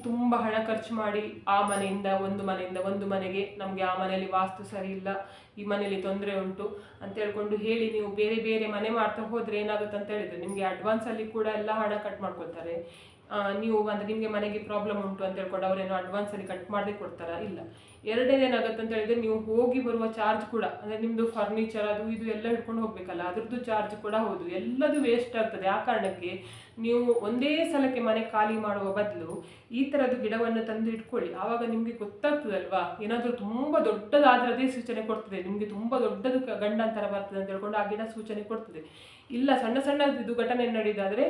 ತುಂಬ ಹಣ ಖರ್ಚು ಮಾಡಿ ಆ ಮನೆಯಿಂದ ಒಂದು ಮನೆಗೆ ನಮಗೆ ಆ ಮನೆಯಲ್ಲಿ ವಾಸ್ತು ಸರಿ ಇಲ್ಲ, ಈ ಮನೆಯಲ್ಲಿ ತೊಂದರೆ ಉಂಟು ಅಂತ ಹೇಳ್ಕೊಂಡು ಹೇಳಿ ನೀವು ಬೇರೆ ಬೇರೆ ಮನೆ ಮಾಡ್ತಾ ಹೋದರೆ ಏನಾಗುತ್ತೆ ಅಂತ ಹೇಳಿದರೆ ನಿಮಗೆ ಅಡ್ವಾನ್ಸಲ್ಲಿ ಕೂಡ ಎಲ್ಲ ಹಣ ಕಟ್ ಮಾಡ್ಕೊಳ್ತಾರೆ. ನೀವು ಅಂದರೆ ನಿಮಗೆ ಮನೆಗೆ ಪ್ರಾಬ್ಲಮ್ ಉಂಟು ಅಂತ ಹೇಳ್ಕೊಂಡು ಅವರೇನು ಅಡ್ವಾನ್ಸಲ್ಲಿ ಕಟ್ ಮಾಡದೆ ಕೊಡ್ತಾರಾ? ಇಲ್ಲ. ಎರಡನೇದೇನಾಗುತ್ತೆ ಅಂತ ಹೇಳಿದರೆ ನೀವು ಹೋಗಿ ಬರುವ ಚಾರ್ಜ್ ಕೂಡ, ಅಂದರೆ ನಿಮ್ಮದು ಫರ್ನಿಚರ್ ಅದು ಇದು ಎಲ್ಲ ಹಿಡ್ಕೊಂಡು ಹೋಗಬೇಕಲ್ಲ, ಅದ್ರದ್ದು ಚಾರ್ಜ್ ಕೂಡ ಹೌದು, ಎಲ್ಲದು ವೇಸ್ಟ್ ಆಗ್ತದೆ. ಆ ಕಾರಣಕ್ಕೆ ನೀವು ಒಂದೇ ಸಲಕ್ಕೆ ಮನೆ ಖಾಲಿ ಮಾಡುವ ಬದಲು ಈ ಥರದ್ದು ಗಿಡವನ್ನು ತಂದು ಇಟ್ಕೊಳ್ಳಿ. ಆವಾಗ ನಿಮಗೆ ಗೊತ್ತಾಗ್ತದಲ್ವಾ, ಏನಾದರೂ ತುಂಬ ದೊಡ್ಡದಾದ್ರದೇ ಸೂಚನೆ ಕೊಡ್ತದೆ, ನಿಮಗೆ ತುಂಬ ದೊಡ್ಡದು ಗಂಡಾಂತರ ಬರ್ತದೆ ಅಂತ ಹೇಳ್ಕೊಂಡು ಆ ಗಿಡ ಸೂಚನೆ ಕೊಡ್ತದೆ. ಇಲ್ಲ ಸಣ್ಣ ಸಣ್ಣದು ಘಟನೆ ನಡೆಯೋದಾದರೆ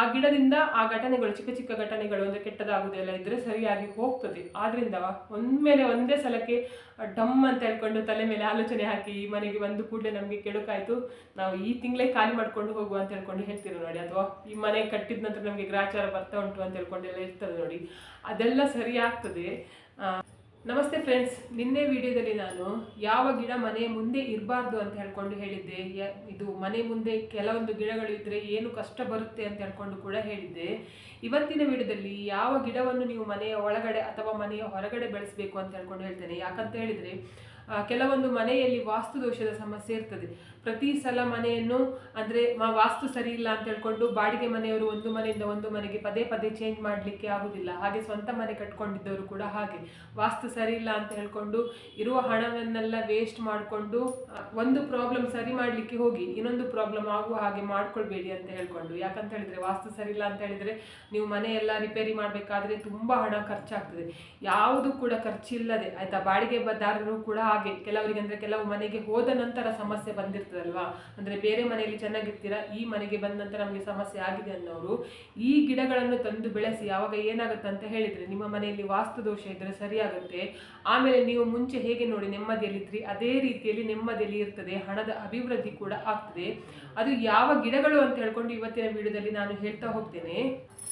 ಆ ಗಿಡದಿಂದ ಆ ಘಟನೆಗಳು ಚಿಕ್ಕ ಚಿಕ್ಕ ಘಟನೆಗಳು ಅಂದರೆ ಕೆಟ್ಟದಾಗುವುದೆಲ್ಲ ಇದ್ದರೆ ಸರಿಯಾಗಿ ಹೋಗ್ತದೆ. ಆದ್ದರಿಂದ ಒಂದೇ ಸಲಕ್ಕೆ ಡಮ್ ಅಂತ ಹೇಳ್ಕೊಂಡು ತಲೆ ಮೇಲೆ ಆಲೋಚನೆ ಹಾಕಿ ಈ ಮನೆಗೆ ಬಂದು ಕೂಡಲೇ ನಮಗೆ ಕೆಡುಕಾಯಿತು, ನಾವು ಈ ತಿಂಗಳೇ ಖಾಲಿ ಮಾಡ್ಕೊಂಡು ಹೋಗುವ ಅಂತ ಹೇಳ್ಕೊಂಡು ಹೇಳ್ತೀವಿ ನೋಡಿ, ಅಥವಾ ಈ ಮನೆ ಕಟ್ಟಿದ ನಂತರ ನಮಗೆ ಗ್ರಾಚಾರ ಬರ್ತಾ ಉಂಟು ಅಂತ ಹೇಳ್ಕೊಂಡೆಲ್ಲ ಇರ್ತದೆ ನೋಡಿ, ಅದೆಲ್ಲ ಸರಿ ಆಗ್ತದೆ. ನಮಸ್ತೆ ಫ್ರೆಂಡ್ಸ್, ನಿನ್ನೆ ವಿಡಿಯೋದಲ್ಲಿ ನಾನು ಯಾವ ಗಿಡ ಮನೆ ಮುಂದೆ ಇರಬಾರ್ದು ಅಂತ ಹೇಳ್ಕೊಂಡು ಹೇಳಿದ್ದೆ. ಇದು ಮನೆ ಮುಂದೆ ಕೆಲವೊಂದು ಗಿಡಗಳು ಇದ್ದರೆ ಏನು ಕಷ್ಟ ಬರುತ್ತೆ ಅಂತ ಹೇಳ್ಕೊಂಡು ಕೂಡ ಹೇಳಿದ್ದೆ. ಇವತ್ತಿನ ವಿಡಿಯೋದಲ್ಲಿ ಯಾವ ಗಿಡವನ್ನು ನೀವು ಮನೆಯ ಒಳಗಡೆ ಅಥವಾ ಮನೆಯ ಹೊರಗಡೆ ಬೆಳೆಸಬೇಕು ಅಂತ ಹೇಳ್ಕೊಂಡು ಹೇಳ್ತೇನೆ. ಯಾಕಂತ ಹೇಳಿದರೆ ಕೆಲವೊಂದು ಮನೆಯಲ್ಲಿ ವಾಸ್ತು ದೋಷದ ಸಮಸ್ಯೆ ಇರ್ತದೆ. ಪ್ರತಿ ಸಲ ಮನೆಯನ್ನು ಅಂದರೆ ವಾಸ್ತು ಸರಿ ಇಲ್ಲ ಅಂತ ಹೇಳ್ಕೊಂಡು ಬಾಡಿಗೆ ಮನೆಯವರು ಒಂದು ಮನೆಯಿಂದ ಒಂದು ಮನೆಗೆ ಪದೇ ಪದೇ ಚೇಂಜ್ ಮಾಡಲಿಕ್ಕೆ ಆಗುದಿಲ್ಲ. ಹಾಗೆ ಸ್ವಂತ ಮನೆ ಕಟ್ಕೊಂಡಿದ್ದವರು ಕೂಡ ಹಾಗೆ ವಾಸ್ತು ಸರಿ ಇಲ್ಲ ಅಂತ ಹೇಳ್ಕೊಂಡು ಇರುವ ಹಣವನ್ನೆಲ್ಲ ವೇಸ್ಟ್ ಮಾಡಿಕೊಂಡು ಒಂದು ಪ್ರಾಬ್ಲಮ್ ಸರಿ ಮಾಡಲಿಕ್ಕೆ ಹೋಗಿ ಇನ್ನೊಂದು ಪ್ರಾಬ್ಲಮ್ ಆಗುವ ಹಾಗೆ ಮಾಡ್ಕೊಳ್ಬೇಡಿ ಅಂತ ಹೇಳ್ಕೊಂಡು. ಯಾಕಂತ ಹೇಳಿದರೆ ವಾಸ್ತು ಸರಿ ಇಲ್ಲ ಅಂತ ಹೇಳಿದರೆ ನೀವು ಮನೆಯೆಲ್ಲ ರಿಪೇರಿ ಮಾಡಬೇಕಾದ್ರೆ ತುಂಬ ಹಣ ಖರ್ಚಾಗ್ತದೆ. ಯಾವುದು ಕೂಡ ಖರ್ಚಿಲ್ಲದೆ ಆಯಿತಾ. ಬಾಡಿಗೆ ದಾರರು ಕೂಡ ಹಾಗೆ, ಕೆಲವರಿಗೆ ಅಂದರೆ ಕೆಲವು ಮನೆಗೆ ಹೋದ ನಂತರ ಸಮಸ್ಯೆ ಬಂದಿರ್ತದಲ್ವಾ, ಅಂದರೆ ಬೇರೆ ಮನೆಯಲ್ಲಿ ಚೆನ್ನಾಗಿರ್ತೀರಾ, ಈ ಮನೆಗೆ ಬಂದ ನಂತರ ನಮಗೆ ಸಮಸ್ಯೆ ಆಗಿದೆ ಅನ್ನೋರು ಈ ಗಿಡಗಳನ್ನು ತಂದು ಬೆಳೆಸಿ. ಯಾವಾಗ ಏನಾಗುತ್ತೆ ಅಂತ ಹೇಳಿದರೆ ನಿಮ್ಮ ಮನೆಯಲ್ಲಿ ವಾಸ್ತು ದೋಷ ಇದ್ದರೆ ಸರಿಯಾಗುತ್ತೆ. ಆಮೇಲೆ ನೀವು ಮುಂಚೆ ಹೇಗೆ ನೋಡಿ ನೆಮ್ಮದಿಯಲ್ಲಿದ್ರಿ ಅದೇ ರೀತಿಯಲ್ಲಿ ನೆಮ್ಮದಿಯಲ್ಲಿ ಇರ್ತದೆ, ಹಣದ ಅಭಿವೃದ್ಧಿ ಕೂಡ ಆಗ್ತದೆ. ಅದು ಯಾವ ಗಿಡಗಳು ಅಂತ ಹೇಳ್ಕೊಂಡು ಇವತ್ತಿನ ವಿಡಿಯೋದಲ್ಲಿ ನಾನು ಹೇಳ್ತಾ ಹೋಗ್ತೇನೆ.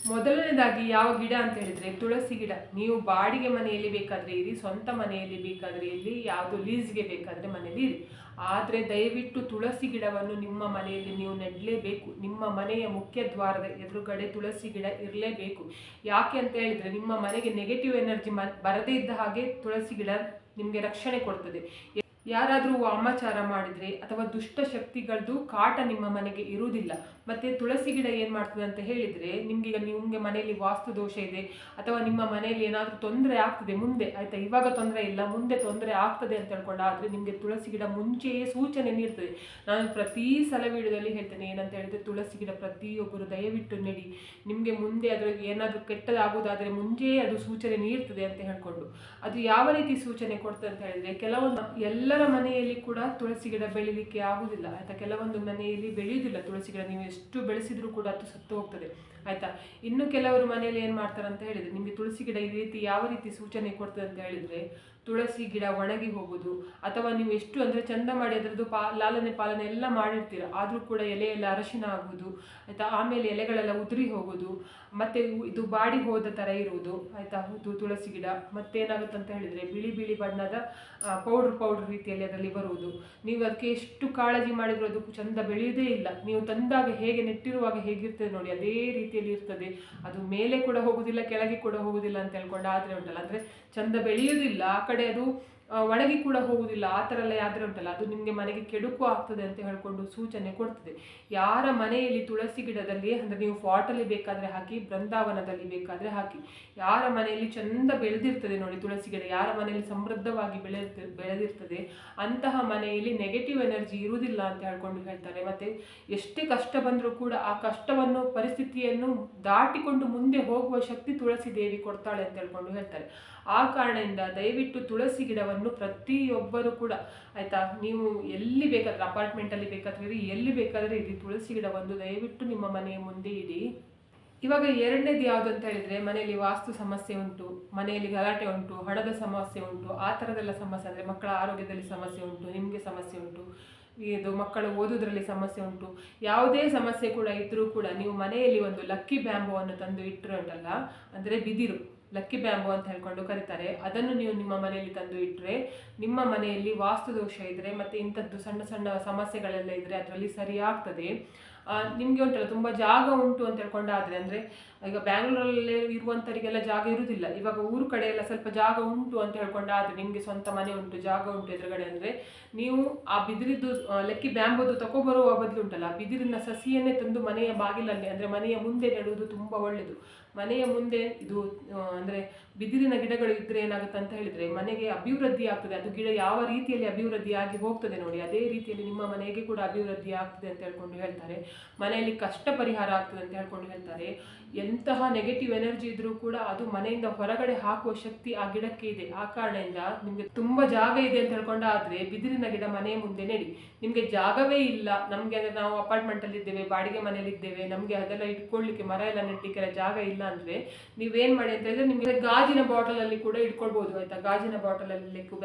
ಮೊದಲನೇದಾಗಿ ಯಾವ ಗಿಡ ಅಂತ ಹೇಳಿದರೆ ತುಳಸಿ ಗಿಡ. ನೀವು ಬಾಡಿಗೆ ಮನೆಯಲ್ಲಿ ಬೇಕಾದರೆ ಇರಿ, ಸ್ವಂತ ಮನೆಯಲ್ಲಿ ಬೇಕಾದರೆ ಇರಲಿ, ಯಾವುದು ಲೀಸ್ಗೆ ಬೇಕಾದರೆ ಮನೆಯಲ್ಲಿ ಇರಿ. ಆದರೆ ದಯವಿಟ್ಟು ತುಳಸಿ ಗಿಡವನ್ನು ನಿಮ್ಮ ಮನೆಯಲ್ಲಿ ನೀವು ನೆಡಲೇಬೇಕು. ನಿಮ್ಮ ಮನೆಯ ಮುಖ್ಯ ದ್ವಾರದ ಎದುರುಗಡೆ ತುಳಸಿ ಗಿಡ ಇರಲೇಬೇಕು. ಯಾಕೆ ಅಂತ ಹೇಳಿದರೆ ನಿಮ್ಮ ಮನೆಗೆ ನೆಗೆಟಿವ್ ಎನರ್ಜಿ ಬರದೇ ಇದ್ದ ಹಾಗೆ ತುಳಸಿ ಗಿಡ ನಿಮಗೆ ರಕ್ಷಣೆ ಕೊಡ್ತದೆ. ಯಾರಾದರೂ ವಾಮಾಚಾರ ಮಾಡಿದರೆ ಅಥವಾ ದುಷ್ಟ ಶಕ್ತಿಗಳದ್ದು ಕಾಟ ನಿಮ್ಮ ಮನೆಗೆ ಇರುವುದಿಲ್ಲ. ಮತ್ತು ತುಳಸಿ ಗಿಡ ಏನು ಮಾಡ್ತದೆ ಅಂತ ಹೇಳಿದರೆ ನಿಮಗೆ ಮನೆಯಲ್ಲಿ ವಾಸ್ತು ದೋಷ ಇದೆ ಅಥವಾ ನಿಮ್ಮ ಮನೆಯಲ್ಲಿ ಏನಾದರೂ ತೊಂದರೆ ಆಗ್ತದೆ ಮುಂದೆ, ಆಯಿತಾ, ಇವಾಗ ತೊಂದರೆ ಇಲ್ಲ ಮುಂದೆ ತೊಂದರೆ ಆಗ್ತದೆ ಅಂತ ಹೇಳ್ಕೊಂಡಾದರೆ ನಿಮಗೆ ತುಳಸಿ ಗಿಡ ಮುಂಚೆಯೇ ಸೂಚನೆ ನೀಡ್ತದೆ. ನಾನು ಪ್ರತಿ ಸಲ ವಿಡಿಯೋದಲ್ಲಿ ಹೇಳ್ತೇನೆ ಏನಂತ ಹೇಳಿದರೆ ತುಳಸಿ ಗಿಡ ಪ್ರತಿಯೊಬ್ಬರು ದಯವಿಟ್ಟು ನೆಡಿ. ನಿಮಗೆ ಮುಂದೆ ಅದರಲ್ಲಿ ಏನಾದರೂ ಕೆಟ್ಟದಾಗುವುದಾದರೆ ಮುಂಚೆಯೇ ಅದು ಸೂಚನೆ ನೀಡ್ತದೆ ಅಂತ ಹೇಳ್ಕೊಂಡು. ಅದು ಯಾವ ರೀತಿ ಸೂಚನೆ ಕೊಡ್ತದೆ ಅಂತ ಹೇಳಿದರೆ ಕೆಲವೊಂದು ಎಲ್ಲರ ಮನೆಯಲ್ಲಿ ಕೂಡ ತುಳಸಿ ಗಿಡ ಬೆಳಿಲಿಕ್ಕೆ ಆಗುವುದಿಲ್ಲ, ಆಯಿತಾ. ಕೆಲವೊಂದು ಮನೆಯಲ್ಲಿ ಬೆಳೆಯುವುದಿಲ್ಲ ತುಳಸಿ ಗಿಡ, ನೀವು ಎಷ್ಟು ಬೆಳೆಸಿದರೂ ಕೂಡ ಅದು ಸತ್ತು ಹೋಗ್ತದೆ, ಆಯಿತಾ. ಇನ್ನು ಕೆಲವರು ಮನೆಯಲ್ಲಿ ಏನು ಮಾಡ್ತಾರೆ ಅಂತ ಹೇಳಿದರೆ ನಿಮಗೆ ತುಳಸಿ ಗಿಡ ಈ ರೀತಿ ಯಾವ ರೀತಿ ಸೂಚನೆ ಕೊಡ್ತದೆ ಅಂತ ಹೇಳಿದರೆ ತುಳಸಿ ಗಿಡ ಒಣಗಿ ಹೋಗೋದು, ಅಥವಾ ನೀವು ಎಷ್ಟು ಅಂದರೆ ಚಂದ ಮಾಡಿ ಅದರದ್ದು ಲಾಲನೆ ಪಾಲನೆ ಎಲ್ಲ ಮಾಡಿರ್ತೀರ ಆದರೂ ಕೂಡ ಎಲೆಯೆಲ್ಲ ಅರಶಿನ ಆಗೋದು, ಆಯಿತಾ. ಆಮೇಲೆ ಎಲೆಗಳೆಲ್ಲ ಉದುರಿ ಹೋಗೋದು, ಮತ್ತು ಇದು ಬಾಡಿ ಹೋದ ಥರ ಇರುವುದು, ಆಯಿತಾ. ತುಳಸಿ ಗಿಡ ಮತ್ತೇನಾಗುತ್ತೆ ಅಂತ ಹೇಳಿದರೆ ಬಿಳಿ ಬಿಳಿ ಬಣ್ಣದ ಪೌಡ್ರ್ ರೀತಿಯಲ್ಲಿ ಅದರಲ್ಲಿ ಬರುವುದು. ನೀವು ಅದಕ್ಕೆ ಎಷ್ಟು ಕಾಳಜಿ ಮಾಡಿದರೂ ಅದು ಚಂದ ಬೆಳೆಯುವುದೇ ಇಲ್ಲ. ನೀವು ತಂದಾಗ ಹೇಗೆ ನೆಟ್ಟಿರುವಾಗ ಹೇಗಿರ್ತದೆ ನೋಡಿ ಅದೇ ರೀತಿಯಲ್ಲಿ ಇರ್ತದೆ. ಅದು ಮೇಲೆ ಕೂಡ ಹೋಗುವುದಿಲ್ಲ ಕೆಳಗೆ ಕೂಡ ಹೋಗುವುದಿಲ್ಲ ಅಂತ ಹೇಳ್ಕೊಂಡು ಆದರೆ ಉಂಟಲ್ಲ, ಅಂದರೆ ಚಂದ ಬೆಳೆಯುವುದಿಲ್ಲ, ಆ ಕಡೆ ಅದು ಒಣಗಿ ಕೂಡ ಹೋಗುವುದಿಲ್ಲ, ಆ ಥರ ಎಲ್ಲ ಯಾವ್ದು ಉಂಟಲ್ಲ ಅದು ನಿಮಗೆ ಮನೆಗೆ ಕೆಡುಕು ಆಗ್ತದೆ ಅಂತ ಹೇಳ್ಕೊಂಡು ಸೂಚನೆ ಕೊಡ್ತದೆ. ಯಾರ ಮನೆಯಲ್ಲಿ ತುಳಸಿ ಗಿಡದಲ್ಲಿ ಅಂದರೆ ನೀವು ಪಾಟಲ್ಲಿ ಬೇಕಾದರೆ ಹಾಕಿ, ಬೃಂದಾವನದಲ್ಲಿ ಬೇಕಾದರೆ ಹಾಕಿ, ಯಾರ ಮನೆಯಲ್ಲಿ ಚಂದ ಬೆಳೆದಿರ್ತದೆ ನೋಡಿ ತುಳಸಿ ಗಿಡ, ಯಾರ ಮನೆಯಲ್ಲಿ ಸಮೃದ್ಧವಾಗಿ ಬೆಳೆದಿರ್ತದೆ ಅಂತಹ ಮನೆಯಲ್ಲಿ ನೆಗೆಟಿವ್ ಎನರ್ಜಿ ಇರುವುದಿಲ್ಲ ಅಂತ ಹೇಳ್ಕೊಂಡು ಹೇಳ್ತಾರೆ. ಮತ್ತು ಎಷ್ಟೇ ಕಷ್ಟ ಬಂದರೂ ಕೂಡ ಆ ಕಷ್ಟವನ್ನು ಪರಿಸ್ಥಿತಿಯನ್ನು ದಾಟಿಕೊಂಡು ಮುಂದೆ ಹೋಗುವ ಶಕ್ತಿ ತುಳಸಿ ದೇವಿ ಕೊಡ್ತಾಳೆ ಅಂತ ಹೇಳ್ಕೊಂಡು ಹೇಳ್ತಾರೆ. ಆ ಕಾರಣದಿಂದ ದಯವಿಟ್ಟು ತುಳಸಿ ಗಿಡವನ್ನು ಪ್ರತಿಯೊಬ್ಬರು ಕೂಡ, ಆಯಿತಾ, ನೀವು ಎಲ್ಲಿ ಬೇಕಾದರೆ ಅಪಾರ್ಟ್ಮೆಂಟಲ್ಲಿ ಬೇಕಾದರೆ ಇರಿ, ಎಲ್ಲಿ ಬೇಕಾದರೆ ಇರಿ, ತುಳಸಿ ಗಿಡವನ್ನು ದಯವಿಟ್ಟು ನಿಮ್ಮ ಮನೆಯ ಮುಂದೆ ಇಡಿ. ಇವಾಗ ಎರಡನೇದು ಯಾವುದು ಅಂತ ಹೇಳಿದರೆ ಮನೆಯಲ್ಲಿ ವಾಸ್ತು ಸಮಸ್ಯೆ ಉಂಟು, ಮನೆಯಲ್ಲಿ ಗಲಾಟೆ ಉಂಟು, ಹಣದ ಸಮಸ್ಯೆ ಉಂಟು, ಆ ಥರದೆಲ್ಲ ಸಮಸ್ಯೆ ಅಂದರೆ ಮಕ್ಕಳ ಆರೋಗ್ಯದಲ್ಲಿ ಸಮಸ್ಯೆ ಉಂಟು, ನಿಮಗೆ ಸಮಸ್ಯೆ ಉಂಟು, ಇದು ಮಕ್ಕಳು ಓದೋದ್ರಲ್ಲಿ ಸಮಸ್ಯೆ ಉಂಟು, ಯಾವುದೇ ಸಮಸ್ಯೆ ಕೂಡ ಇದ್ದರೂ ಕೂಡ ನೀವು ಮನೆಯಲ್ಲಿ ಒಂದು ಲಕ್ಕಿ ಬ್ಯಾಂಬೋವನ್ನು ತಂದು ಇಟ್ಟರೆ ಉಂಟಲ್ಲ, ಅಂದರೆ ಬಿದಿರು ಲಕ್ಕಿ ಬ್ಯಾಂಬು ಅಂತ ಹೇಳ್ಕೊಂಡು ಕರೀತಾರೆ, ಅದನ್ನು ನೀವು ನಿಮ್ಮ ಮನೆಯಲ್ಲಿ ತಂದು ಇಟ್ಟರೆ ನಿಮ್ಮ ಮನೆಯಲ್ಲಿ ವಾಸ್ತು ದೋಷ ಇದ್ದರೆ ಮತ್ತು ಇಂಥದ್ದು ಸಣ್ಣ ಸಣ್ಣ ಸಮಸ್ಯೆಗಳೆಲ್ಲ ಇದ್ದರೆ ಅದರಲ್ಲಿ ಸರಿಯಾಗ್ತದೆ. ನಿಮಗೆ ಉಂಟಲ್ಲ ತುಂಬ ಜಾಗ ಉಂಟು ಅಂತ ಹೇಳ್ಕೊಂಡಾದರೆ, ಅಂದರೆ ಈಗ ಬ್ಯಾಂಗ್ಳೂರಲ್ಲೇ ಇರುವಂಥವರಿಗೆಲ್ಲ ಜಾಗ ಇರುವುದಿಲ್ಲ. ಇವಾಗ ಊರು ಕಡೆ ಎಲ್ಲ ಸ್ವಲ್ಪ ಜಾಗ ಉಂಟು ಅಂತ ಹೇಳ್ಕೊಂಡು, ಆದರೆ ನಿಮಗೆ ಸ್ವಂತ ಮನೆ ಉಂಟು, ಜಾಗ ಉಂಟು ಎದುರುಗಡೆ ಅಂದರೆ, ನೀವು ಆ ಬಿದಿರಿದ್ದು ಲಕ್ಕಿ ಬ್ಯಾಂಬುದು ತಗೊಬರುವ ಬದಲು ಉಂಟಲ್ಲ, ಬಿದಿರಿನ ಸಸಿಯನ್ನೇ ತಂದು ಮನೆಯ ಬಾಗಿಲಲ್ಲಿ ಅಂದರೆ ಮನೆಯ ಮುಂದೆ ನೆಡುವುದು ತುಂಬ ಒಳ್ಳೆಯದು. ಮನೆಯ ಮುಂದೆ ಇದು ಅಂದರೆ ಬಿದಿರಿನ ಗಿಡಗಳು ಇದ್ದರೆ ಏನಾಗುತ್ತೆ ಅಂತ ಹೇಳಿದರೆ ಮನೆಗೆ ಅಭಿವೃದ್ಧಿ ಆಗ್ತದೆ. ಅದು ಗಿಡ ಯಾವ ರೀತಿಯಲ್ಲಿ ಅಭಿವೃದ್ಧಿ ಆಗಿ ಹೋಗ್ತದೆ ನೋಡಿ, ಅದೇ ರೀತಿಯಲ್ಲಿ ನಿಮ್ಮ ಮನೆಗೆ ಕೂಡ ಅಭಿವೃದ್ಧಿ ಆಗ್ತದೆ ಅಂತ ಹೇಳ್ಕೊಂಡು ಹೇಳ್ತಾರೆ. ಮನೆಯಲ್ಲಿ ಕಷ್ಟ ಪರಿಹಾರ ಆಗ್ತದೆ ಅಂತ ಹೇಳ್ಕೊಂಡು ಹೇಳ್ತಾರೆ. ಎಂತಹ ನೆಗೆಟಿವ್ ಎನರ್ಜಿ ಇದ್ರೂ ಕೂಡ ಅದು ಮನೆಯಿಂದ ಹೊರಗಡೆ ಹಾಕುವ ಶಕ್ತಿ ಆ ಗಿಡಕ್ಕೆ ಇದೆ. ಆ ಕಾರಣದಿಂದ ನಿಮಗೆ ತುಂಬ ಜಾಗ ಇದೆ ಅಂತ ಹೇಳ್ಕೊಂಡಾದ್ರೆ ಬಿದಿರಿನ ಗಿಡ ಮನೆಯ ಮುಂದೆ ನೆಡಿ. ನಿಮಗೆ ಜಾಗವೇ ಇಲ್ಲ, ನಮಗೆ ಅಂದರೆ ನಾವು ಅಪಾರ್ಟ್ಮೆಂಟಲ್ಲಿ ಇದ್ದೇವೆ, ಬಾಡಿಗೆ ಮನೆಯಲ್ಲಿ ಇದ್ದೇವೆ, ನಮಗೆ ಅದೆಲ್ಲ ಇಟ್ಕೊಳ್ಳಿಕ್ಕೆ ಮರ ಎಲ್ಲ ನೆಟ್ಟಿಕ್ಕೆ ಜಾಗ ಇಲ್ಲ ಅಂದರೆ ನೀವೇನು ಮಾಡಿ ಅಂತ ಹೇಳಿದ್ರೆ ನಿಮಗೆ ಗಾಜಿನ ಬಾಟಲಲ್ಲಿ ಕೂಡ ಇಟ್ಕೊಳ್ಬೋದು ಆಯ್ತಾ. ಗಾಜಿನ ಬಾಟಲಲ್ಲಿ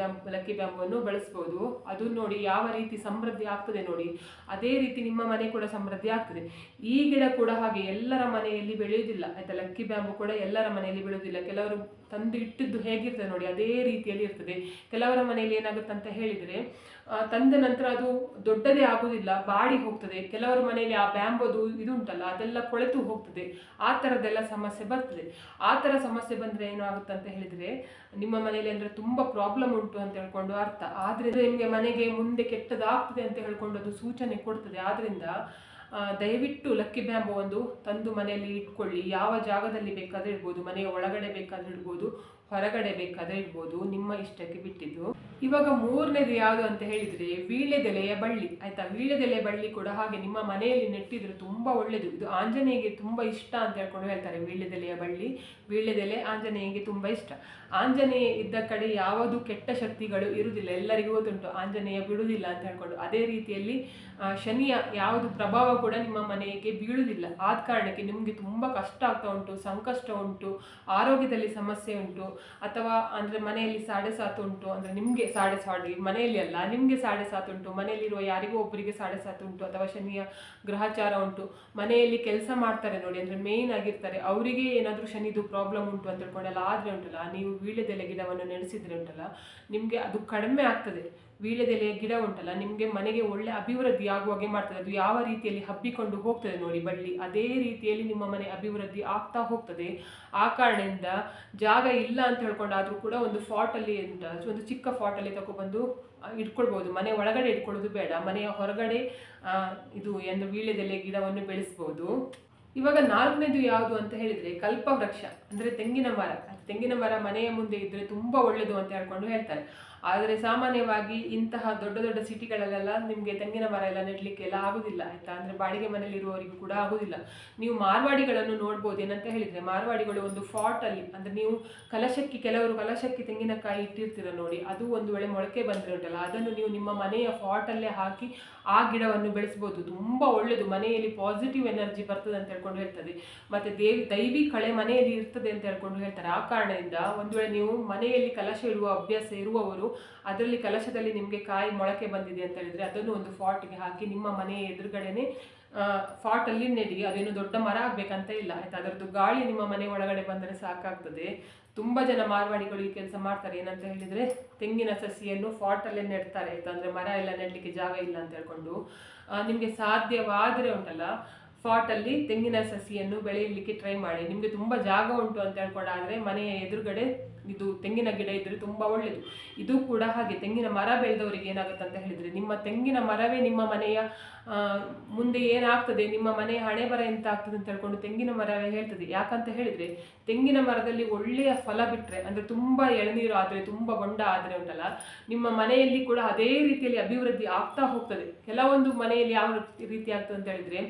ಲಕ್ಕಿ ಬ್ಯಾಂಬುವನ್ನು ಬಳಸ್ಬೋದು. ಅದು ನೋಡಿ ಯಾವ ರೀತಿ ಸಮೃದ್ಧಿ ಆಗ್ತದೆ ನೋಡಿ, ಅದೇ ರೀತಿ ನಿಮ್ಮ ಮನೆ ಕೂಡ ಸಮೃದ್ಧಿ ಆಗ್ತದೆ. ಈ ಗಿಡ ಕೂಡ ಹಾಗೆ ಎಲ್ಲರ ಮನೆಯಲ್ಲಿ ಬೆಳೆಯುವುದಿಲ್ಲ ಆಯ್ತಾ. ಲಕ್ಕಿ ಬ್ಯಾಂಬು ಕೂಡ ಎಲ್ಲರ ಮನೆಯಲ್ಲಿ ಬೆಳೆಯುವುದಿಲ್ಲ. ಕೆಲವರು ತಂದು ಇಟ್ಟಿದ್ದು ಹೇಗಿರ್ತದೆ ನೋಡಿ ಅದೇ ರೀತಿಯಲ್ಲಿ ಇರ್ತದೆ. ಕೆಲವರ ಮನೆಯಲ್ಲಿ ಏನಾಗುತ್ತೆ ಅಂತ ಹೇಳಿದರೆ ತಂದ ನಂತರ ಅದು ದೊಡ್ಡದೇ ಆಗುವುದಿಲ್ಲ, ಬಾಡಿ ಹೋಗ್ತದೆ. ಕೆಲವರ ಮನೆಯಲ್ಲಿ ಆ ಬ್ಯಾಂಬುದು ಇದು ಉಂಟಲ್ಲ ಅದೆಲ್ಲ ಕೊಳೆತು ಹೋಗ್ತದೆ. ಆ ಥರದ್ದೆಲ್ಲ ಸಮಸ್ಯೆ ಬರ್ತದೆ. ಆ ಥರ ಸಮಸ್ಯೆ ಬಂದರೆ ಏನಾಗುತ್ತೆ ಅಂತ ಹೇಳಿದರೆ ನಿಮ್ಮ ಮನೆಯಲ್ಲಿ ಅಂದರೆ ತುಂಬ ಪ್ರಾಬ್ಲಮ್ ಉಂಟು ಅಂತ ಹೇಳ್ಕೊಂಡು ಅರ್ಥ. ಆದರೆ ನಿಮಗೆ ಮನೆಗೆ ಮುಂದೆ ಕೆಟ್ಟದಾಗ್ತದೆ ಅಂತ ಹೇಳ್ಕೊಂಡು ಅದು ಸೂಚನೆ ಕೊಡ್ತದೆ. ಆದ್ದರಿಂದ ದಯವಿಟ್ಟು ಲಕ್ಕಿ ಬ್ಯಾಂಬು ಒಂದು ತಂದು ಮನೆಯಲ್ಲಿ ಇಟ್ಕೊಳ್ಳಿ. ಯಾವ ಜಾಗದಲ್ಲಿ ಬೇಕಾದರೆ ಇಡ್ಬೋದು, ಮನೆಯ ಒಳಗಡೆ ಬೇಕಾದರೆ ಇಡ್ಬೋದು, ಹೊರಗಡೆ ಬೇಕಾದರೆ ಇಡ್ಬೋದು, ನಿಮ್ಮ ಇಷ್ಟಕ್ಕೆ ಬಿಟ್ಟಿದ್ದು. ಇವಾಗ ಮೂರನೇದು ಯಾವುದು ಅಂತ ಹೇಳಿದರೆ ವೀಳ್ಯದೆಲೆಯ ಬಳ್ಳಿ ಆಯಿತಾ. ವೀಳ್ಯದೆಲೆಯ ಬಳ್ಳಿ ಕೂಡ ಹಾಗೆ ನಿಮ್ಮ ಮನೆಯಲ್ಲಿ ನೆಟ್ಟಿದ್ರೆ ತುಂಬ ಒಳ್ಳೆಯದು. ಇದು ಆಂಜನೇಯಗೆ ತುಂಬ ಇಷ್ಟ ಅಂತ ಹೇಳ್ಕೊಂಡು ಹೇಳ್ತಾರೆ. ವೀಳ್ಯದೆಲೆಯ ಬಳ್ಳಿ, ವೀಳ್ಯದೆಲೆ ಆಂಜನೇಯಗೆ ತುಂಬ ಇಷ್ಟ. ಆಂಜನೇಯ ಇದ್ದ ಕಡೆ ಯಾವುದು ಕೆಟ್ಟ ಶಕ್ತಿಗಳು ಇರುವುದಿಲ್ಲ, ಎಲ್ಲರಿಗೂ ಗೊತ್ತುಂಟು ಆಂಜನೇಯ ಬಿಡುವುದಿಲ್ಲ ಅಂತ ಹೇಳ್ಕೊಂಡು. ಅದೇ ರೀತಿಯಲ್ಲಿ ಶನಿಯ ಯಾವುದು ಪ್ರಭಾವ ಕೂಡ ನಿಮ್ಮ ಮನೆಗೆ ಬೀಳುವುದಿಲ್ಲ. ಆದ ಕಾರಣಕ್ಕೆ ನಿಮಗೆ ತುಂಬ ಕಷ್ಟ ಆಗ್ತಾ ಉಂಟು, ಸಂಕಷ್ಟ ಉಂಟು, ಆರೋಗ್ಯದಲ್ಲಿ ಸಮಸ್ಯೆ ಉಂಟು, ಅಥವಾ ಅಂದರೆ ಮನೆಯಲ್ಲಿ ಸಾಡೆ ಸಾತು ಉಂಟು, ಅಂದರೆ ನಿಮಗೆ ಸಾಡೆ ಮನೆಯಲ್ಲಿ ಅಲ್ಲ ನಿಮಗೆ ಸಾಡೆ ಸಾತು ಉಂಟು, ಮನೆಯಲ್ಲಿರುವ ಯಾರಿಗೂ ಒಬ್ಬರಿಗೆ ಸಾಡೆ ಸಾತು ಉಂಟು, ಅಥವಾ ಶನಿಯ ಗ್ರಹಚಾರ ಉಂಟು, ಮನೆಯಲ್ಲಿ ಕೆಲಸ ಮಾಡ್ತಾರೆ ನೋಡಿ ಅಂದರೆ ಮೇಯ್ನ್ ಆಗಿರ್ತಾರೆ, ಅವರಿಗೆ ಏನಾದರೂ ಶನಿದು ಪ್ರಾಬ್ಲಮ್ ಉಂಟು ಅಂತ ಹೇಳ್ಕೊಂಡೆಲ್ಲ ಆದರೆ ಉಂಟಲ್ಲ, ನೀವು ವೀಳ್ಯದೆಲೆ ಗಿಡವನ್ನು ನೆನೆಸಿದ್ರೆ ಉಂಟಲ್ಲ ನಿಮಗೆ ಅದು ಕಡಿಮೆ ಆಗ್ತದೆ. ವೀಳ್ಯದೆಲೆಯ ಗಿಡ ಉಂಟಲ್ಲ ನಿಮಗೆ ಮನೆಗೆ ಒಳ್ಳೆ ಅಭಿವೃದ್ಧಿ ಆಗುವಾಗೆ ಮಾಡ್ತದೆ. ಅದು ಯಾವ ರೀತಿಯಲ್ಲಿ ಹಬ್ಬಿಕೊಂಡು ಹೋಗ್ತದೆ ನೋಡಿ ಬಳ್ಳಿ, ಅದೇ ರೀತಿಯಲ್ಲಿ ನಿಮ್ಮ ಮನೆ ಅಭಿವೃದ್ಧಿ ಆಗ್ತಾ ಹೋಗ್ತದೆ. ಆ ಕಾರಣದಿಂದ ಜಾಗ ಇಲ್ಲ ಅಂತ ಹೇಳ್ಕೊಂಡಾದ್ರೂ ಕೂಡ ಒಂದು ಫಾಟಲ್ಲಿ ಒಂದು ಚಿಕ್ಕ ಫಾಟಲ್ಲಿ ತಗೊಬಂದು ಇಟ್ಕೊಳ್ಬೋದು. ಮನೆ ಒಳಗಡೆ ಇಟ್ಕೊಳ್ಳೋದು ಬೇಡ, ಮನೆಯ ಹೊರಗಡೆ ಇದು ಏನು ವೀಳ್ಯದೆಲೆ ಗಿಡವನ್ನು ಬೆಳೆಸ್ಬೋದು. ಇವಾಗ ನಾಲ್ಕನೇದು ಯಾವುದು ಅಂತ ಹೇಳಿದರೆ ಕಲ್ಪವೃಕ್ಷ ಅಂದರೆ ತೆಂಗಿನ ಮರ. ತೆಂಗಿನ ಮರ ಮನೆಯ ಮುಂದೆ ಇದ್ದರೆ ತುಂಬ ಒಳ್ಳೆಯದು ಅಂತ ಹೇಳ್ಕೊಂಡು ಹೇಳ್ತಾರೆ. ಆದರೆ ಸಾಮಾನ್ಯವಾಗಿ ಇಂತಹ ದೊಡ್ಡ ದೊಡ್ಡ ಸಿಟಿಗಳಲ್ಲೆಲ್ಲ ನಿಮಗೆ ತೆಂಗಿನ ಮರ ಎಲ್ಲ ನೆಡಲಿಕ್ಕೆ ಎಲ್ಲ ಆಗೋದಿಲ್ಲ ಆಯಿತಾ. ಅಂದರೆ ಬಾಡಿಗೆ ಮನೆಯಲ್ಲಿರುವವರಿಗೂ ಕೂಡ ಆಗೋದಿಲ್ಲ. ನೀವು ಮಾರ್ವಾಡಿಗಳನ್ನು ನೋಡ್ಬೋದು. ಏನಂತ ಹೇಳಿದರೆ ಮಾರ್ವಾಡಿಗಳು ಒಂದು ಫಾಟಲ್ಲಿ ಅಂದರೆ ನೀವು ಕೆಲವರು ಕಲಶಕ್ಕೆ ತೆಂಗಿನಕಾಯಿ ಇಟ್ಟಿರ್ತೀರ ನೋಡಿ, ಅದು ಒಂದು ವೇಳೆ ಮೊಳಕೆ ಬಂದರೆ ಉಂಟಲ್ಲ ಅದನ್ನು ನೀವು ನಿಮ್ಮ ಮನೆಯ ಫಾಟಲ್ಲೇ ಹಾಕಿ ಆ ಗಿಡವನ್ನು ಬೆಳೆಸ್ಬೋದು. ತುಂಬ ಒಳ್ಳೆಯದು, ಮನೆಯಲ್ಲಿ ಪಾಸಿಟಿವ್ ಎನರ್ಜಿ ಬರ್ತದೆ ಅಂತ ಹೇಳ್ಕೊಂಡು ಹೇಳ್ತದೆ. ಮತ್ತು ದೈವಿ ಕಳೆ ಮನೆಯಲ್ಲಿ ಇರ್ತದೆ ಅಂತ ಹೇಳ್ಕೊಂಡು ಹೇಳ್ತಾರೆ. ಆ ಕಾರಣದಿಂದ ಒಂದು ವೇಳೆ ನೀವು ಮನೆಯಲ್ಲಿ ಕಲಶ ಇಡುವ ಅಭ್ಯಾಸ ಇರುವವರು ಅದರಲ್ಲಿ ಕಲಶದಲ್ಲಿ ನಿಮಗೆ ಕಾಯಿ ಮೊಳಕೆ ಬಂದಿದೆ ಅಂತ ಹೇಳಿದರೆ ಅದನ್ನು ಒಂದು ಫಾಟ್ಗೆ ಹಾಕಿ ನಿಮ್ಮ ಮನೆಯ ಎದುರುಗಡೆನೆ ಫಾಟಲ್ಲಿ ನೆಡಿ. ಅದೇನು ದೊಡ್ಡ ಮರ ಆಗಬೇಕಂತ ಇಲ್ಲ ಆಯಿತಾ. ಅದರದ್ದು ಗಾಳಿ ನಿಮ್ಮ ಮನೆ ಒಳಗಡೆ ಬಂದರೆ ಸಾಕಾಗ್ತದೆ. ತುಂಬ ಜನ ಮಾರ್ವಾಡಿಗಳು ಈ ಕೆಲಸ ಮಾಡ್ತಾರೆ. ಏನಂತ ಹೇಳಿದರೆ ತೆಂಗಿನ ಸಸಿಯನ್ನು ಫಾಟಲ್ಲೇ ನೆಡ್ತಾರೆ ಆಯಿತಾ. ಅಂದರೆ ಮರ ಎಲ್ಲ ನೆಡಲಿಕ್ಕೆ ಜಾಗ ಇಲ್ಲ ಅಂತ ಹೇಳ್ಕೊಂಡು ನಿಮಗೆ ಸಾಧ್ಯವಾದರೆ ಉಂಟಲ್ಲ ಫಾಟಲ್ಲಿ ತೆಂಗಿನ ಸಸಿಯನ್ನು ಬೆಳೆಯಲಿಕ್ಕೆ ಟ್ರೈ ಮಾಡಿ. ನಿಮಗೆ ತುಂಬ ಜಾಗ ಉಂಟು ಅಂತ ಹೇಳ್ಕೊಂಡಾದರೆ ಮನೆಯ ಎದುರುಗಡೆ ಇದು ತೆಂಗಿನ ಗಿಡ ಇದ್ದರೆ ತುಂಬ ಒಳ್ಳೆಯದು. ಇದು ಕೂಡ ಹಾಗೆ ತೆಂಗಿನ ಮರ ಬೆಳೆದವರಿಗೆ ಏನಾಗುತ್ತೆ ಅಂತ ಹೇಳಿದರೆ ನಿಮ್ಮ ತೆಂಗಿನ ಮರವೇ ನಿಮ್ಮ ಮನೆಯ ಮುಂದೆ ಏನಾಗ್ತದೆ, ನಿಮ್ಮ ಮನೆಯ ಹಣೆ ಬರ ಎಂತ ಆಗ್ತದೆ ಅಂತ ಹೇಳ್ಕೊಂಡು ತೆಂಗಿನ ಮರವೇ ಹೇಳ್ತದೆ. ಯಾಕಂತ ಹೇಳಿದರೆ ತೆಂಗಿನ ಮರದಲ್ಲಿ ಒಳ್ಳೆಯ ಫಲ ಬಿಟ್ಟರೆ ಅಂದರೆ ತುಂಬ ಎಳನೀರು ಆದರೆ ತುಂಬ ಬೊಂಡ ಆದರೆ ಉಂಟಲ್ಲ ನಿಮ್ಮ ಮನೆಯಲ್ಲಿ ಕೂಡ ಅದೇ ರೀತಿಯಲ್ಲಿ ಅಭಿವೃದ್ಧಿ ಆಗ್ತಾ ಹೋಗ್ತದೆ. ಕೆಲವೊಂದು ಮನೆಯಲ್ಲಿ ಯಾವ ರೀತಿ ಆಗ್ತದೆ ಅಂತ ಹೇಳಿದರೆ